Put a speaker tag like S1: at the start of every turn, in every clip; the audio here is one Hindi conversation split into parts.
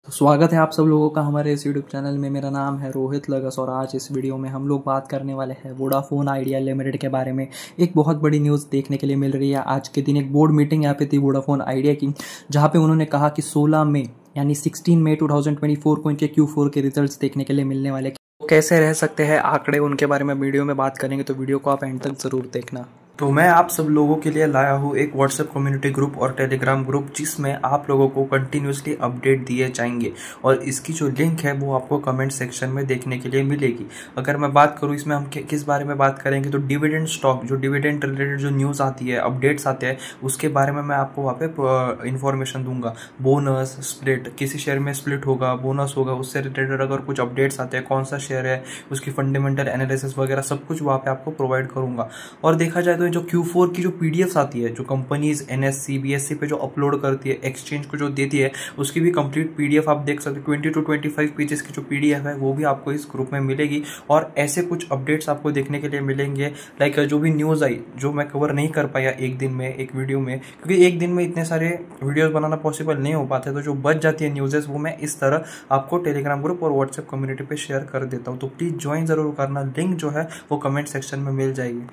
S1: स्वागत है आप सब लोगों का हमारे इस यूट्यूब चैनल में। मेरा नाम है रोहित लगस और आज इस वीडियो में हम लोग बात करने वाले हैं वोडाफोन आइडिया लिमिटेड के बारे में। एक बहुत बड़ी न्यूज़ देखने के लिए मिल रही है। आज के दिन एक बोर्ड मीटिंग यहाँ पे थी वोडाफोन आइडिया की, जहाँ पे उन्होंने कहा कि 16 मई यानी 16 मई 2024 को इनके Q4 के रिजल्ट्स देखने के लिए मिलने वाले। कैसे रह सकते हैं आंकड़े, उनके बारे में वीडियो में बात करेंगे, तो वीडियो को आप एंड तक जरूर देखना।
S2: तो मैं आप सब लोगों के लिए लाया हूँ एक व्हाट्सएप कम्युनिटी ग्रुप और टेलीग्राम ग्रुप, जिसमें आप लोगों को कंटिन्यूसली अपडेट दिए जाएंगे और इसकी जो लिंक है वो आपको कमेंट सेक्शन में देखने के लिए मिलेगी। अगर मैं बात करूँ इसमें हम किस बारे में बात करेंगे, तो डिविडेंड स्टॉक, जो डिविडेंड रिलेटेड जो न्यूज़ आती है, अपडेट्स आते हैं, उसके बारे में मैं आपको वहाँ पे इन्फॉर्मेशन दूंगा। बोनस स्प्लिट, किसी शेयर में स्प्लिट होगा, बोनस होगा, उससे रिलेटेड अगर कुछ अपडेट्स आते हैं, कौन सा शेयर है, उसकी फंडामेंटल एनालिसिस वगैरह सब कुछ वहाँ पे आपको प्रोवाइड करूंगा। और देखा जाए तो जो Q4 की जो पीडीएफ आती है, जो कंपनीज NSE BSE पे जो अपलोड करती है, एक्सचेंज को जो देती है, उसकी भी कंप्लीट पीडीएफ आप देख सकते हो। 20 to 25 पेजेस की जो पीडीएफ है वो भी आपको इस ग्रुप में मिलेगी और ऐसे कुछ अपडेट्स आपको देखने के लिए मिलेंगे। लाइक जो भी न्यूज़ आई, जो मैं कवर नहीं कर पाया एक दिन में, एक वीडियो में, क्योंकि एक दिन में इतने सारे वीडियोज बनाना पॉसिबल नहीं हो पाते, तो जो बच जाती है न्यूज़ेस वो मैं इस तरह आपको टेलीग्राम ग्रुप और व्हाट्सएप कम्युनिटी पे शेयर कर देता हूँ। तो प्लीज़ ज्वाइन जरूर करना, लिंक जो है वो कमेंट सेक्शन में मिल जाएगी।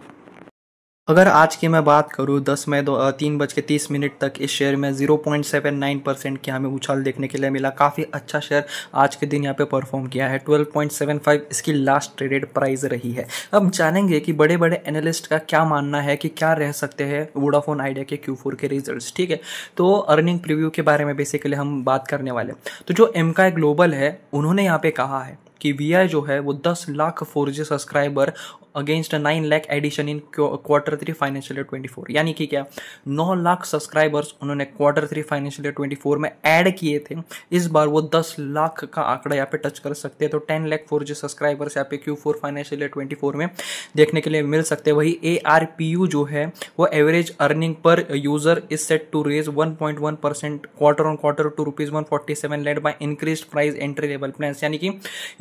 S1: अगर आज की मैं बात करूँ 10 मई 3:30 तक इस शेयर में 0.79% की हमें उछाल देखने के लिए मिला। काफ़ी अच्छा शेयर आज के दिन यहाँ पे परफॉर्म किया है। 12.75 इसकी लास्ट ट्रेडेड प्राइस रही है। अब जानेंगे कि बड़े बड़े एनालिस्ट का क्या मानना है कि क्या रह सकते हैं वोडाफोन आइडिया के Q4 के रिजल्ट्स। ठीक है, तो अर्निंग प्रीव्यू के बारे में बेसिकली हम बात करने वाले। तो जो एमकाई ग्लोबल है, उन्होंने यहाँ पे कहा है कि VI जो है वो 10 lakh 4G subscriber against 9 lakh addition in Q3 financial year 24, यानी कि क्या 9 लाख सब्सक्राइबर्स उन्होंने Q3 फाइनेंशियल ईयर 24 में ऐड किए थे। इस बार वो 10 लाख का आंकड़ा यहाँ पे टच कर सकते हैं, तो 10 लाख 4G सब्सक्राइबर्स यहाँ पे Q4 फाइनेंशियल ईयर 24 में देखने के लिए मिल सकते हैं। वही ARPU जो है वो average earning per user is set to raise 1.1% quarter on quarter to ₹147 led by increased price entry level plan, यानी कि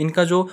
S1: इनका जो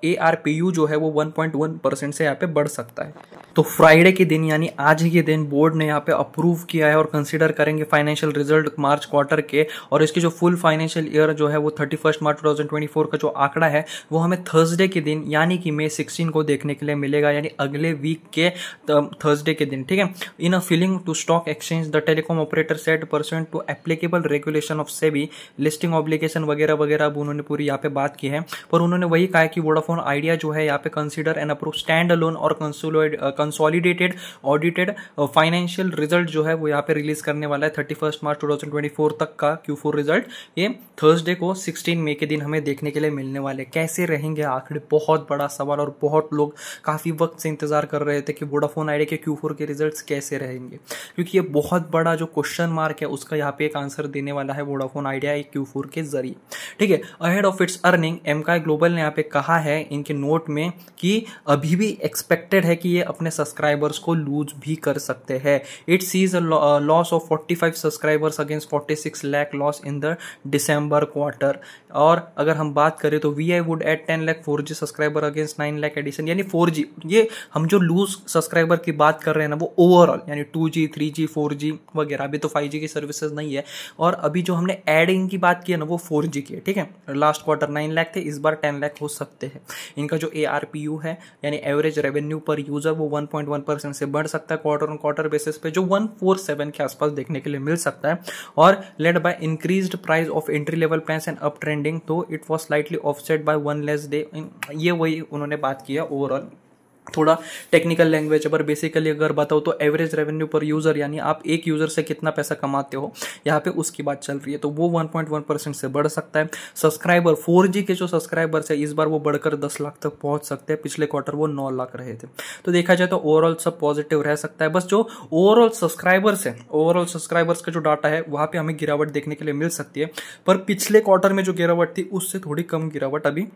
S1: ARPU जो है वो 1.1% से यहाँ पे बढ़ सकता है। तो फ्राइडे के दिन यानी आज ही के दिन बोर्ड ने यहाँ पे अप्रूव किया है और कंसीडर करेंगे फाइनेंशियल रिजल्ट मार्च क्वार्टर के, और इसकी जो फुल फाइनेंशियल ईयर जो है वो 31 मार्च 2024 का जो आंकड़ा है वो हमें थर्सडे के दिन यानी कि मई 16 को देखने के लिए मिलेगा, यानी अगले वीक के थर्सडे के दिन। ठीक है, in a filing to stock exchange the telecom operator said pursuant to applicable regulation of SEBI listing obligation वगैरह वगैरह, अब उन्होंने पूरी यहाँ पे बात की है। पर उन्होंने वही कहा कि वोडाफोन आइडिया जो है यहाँ पे consider and approve stand alone और कंसोलिडेटेड ऑडिटेड फाइनेंशियल रिजल्ट जो है वो यहाँ पे रिलीज करने वाला है 31 मार्च 2024 तक का Q4 रिजल्ट। ये थर्सडे को 16 मई के दिन हमें देखने के लिए मिलने वाले। कैसे रहेंगे आंकड़े, बहुत बड़ा सवाल, और बहुत लोग काफी वक्त से इंतजार कर रहे थे कि वोडाफोन आइडिया के Q4 के रिजल्ट्स कैसे रहेंगे, क्योंकि ये बहुत बड़ा जो क्वेश्चन मार्क है उसका यहाँ पे एक आंसर देने वाला है वोडाफोन आइडिया Q4 के जरिए। ठीक है, ahead of its earning Emkay Global ने यहाँ पे कहा है इनके नोट में कि अभी भी एक्सपेक्टेड है कि ये अपने सब्सक्राइबर्स को लूज भी कर सकते हैं। It sees loss of 45 subscribers against 46 lakh loss in the December quarter. और अगर हम बात करें तो VI would add 10 lakh 4G subscriber against 9 lakh addition, यानी 4G, ये हम जो लूज सब्सक्राइबर की बात कर रहे हैं ना वो ओवरऑल यानी 2G 3G 4G वगैरह, अभी तो 5G की सर्विसेज नहीं है। और अभी जो हमने एडिंग की बात की है ना वो 4G की है। ठीक है, लास्ट क्वार्टर 9 लाख थे, इस बार 10 लाख हो सकते हैं। इनका जो ARPU है यानी एवरेज रेवेन्यू पर यूजर वो 1.1% से बढ़ सकता है क्वार्टर ऑन क्वार्टर बेसिस पे, जो 147 के आसपास देखने के लिए मिल सकता है। और led by increased price of entry level plans and up trending, तो it was slightly offset by one less day. ये वही उन्होंने बात की है ओवरऑल। थोड़ा टेक्निकल लैंग्वेज पर बेसिकली अगर बताओ तो एवरेज रेवेन्यू पर यूजर, यानी आप एक यूजर से कितना पैसा कमाते हो यहाँ पे उसकी बात चल रही है, तो वो 1.1% से बढ़ सकता है। सब्सक्राइबर 4G के जो सब्सक्राइबर्स है इस बार वो बढ़कर 10 लाख तक पहुंच सकते हैं, पिछले क्वार्टर वो 9 लाख रहे थे। तो देखा जाए तो ओवरऑल सब पॉजिटिव रह सकता है। बस जो ओवरऑल सब्सक्राइबर्स का जो डाटा है वहां पे हमें गिरावट देखने के लिए मिल सकती है, पर पिछले क्वार्टर में जो गिरावट थी उससे थोड़ी कम गिरावट अभी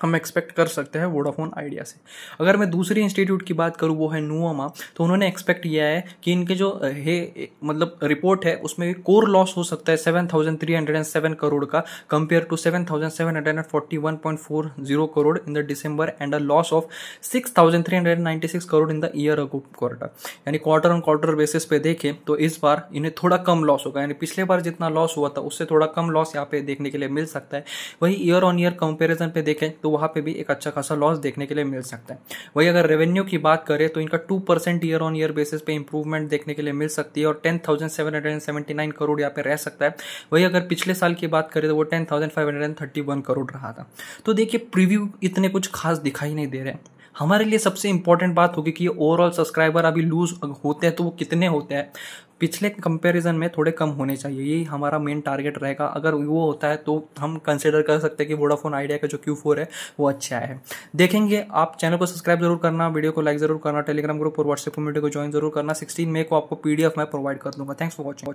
S1: हम एक्सपेक्ट कर सकते हैं वोडाफोन आइडिया से। अगर मैं दूसरी इंस्टीट्यूट की बात करूँ वो है नुओमा, तो उन्होंने एक्सपेक्ट किया है कि इनके जो है मतलब रिपोर्ट है उसमें कोर लॉस हो सकता है 7,307 करोड़ का compare to 7,741.40 crore in the December and a loss of 6,396 crore in the year ago quarter. यानी क्वार्टर ऑन क्वार्टर बेसिस पे देखें तो इस बार इन्हें थोड़ा कम लॉस होगा, यानी पिछले बार जितना लॉस हुआ था उससे थोड़ा कम लॉस यहाँ पे देखने के लिए मिल सकता है। वही ईयर ऑन ईयर कंपेरिजन पे देखें तो वहां पे भी एक अच्छा खासा लॉस देखने के लिए मिल सकता है। वही अगर रेवेन्यू की बात करें तो इनका 2% ईयर ऑन ईयर बेसिस पे इंप्रूवमेंट देखने के लिए मिल सकती है और 10,779 करोड़ यहाँ पे रह सकता है। वही अगर पिछले साल की बात करें तो वो 10,531 करोड़ रहा था। तो देखिए प्रीव्यू इतने कुछ खास दिखाई नहीं दे रहे हैं। हमारे लिए सबसे इंपॉर्टेंट बात होगी कि ओवरऑल सब्सक्राइबर अभी लूज होते हैं तो वो कितने होते हैं, पिछले कंपैरिजन में थोड़े कम होने चाहिए, यही हमारा मेन टारगेट रहेगा। अगर वो होता है तो हम कंसिडर कर सकते हैं कि वोडाफोन आइडिया का जो Q4 है वो अच्छा है। देखेंगे, आप चैनल को सब्सक्राइब जरूर करना, वीडियो को लाइक जरूर करना, टेलीग्राम ग्रुप और व्हाट्सएप कम्युनिटी को ज्वाइन जरूर करना। 16 मई को आपको PDF मैं प्रोवाइड कर दूंगा। Thanks for watching.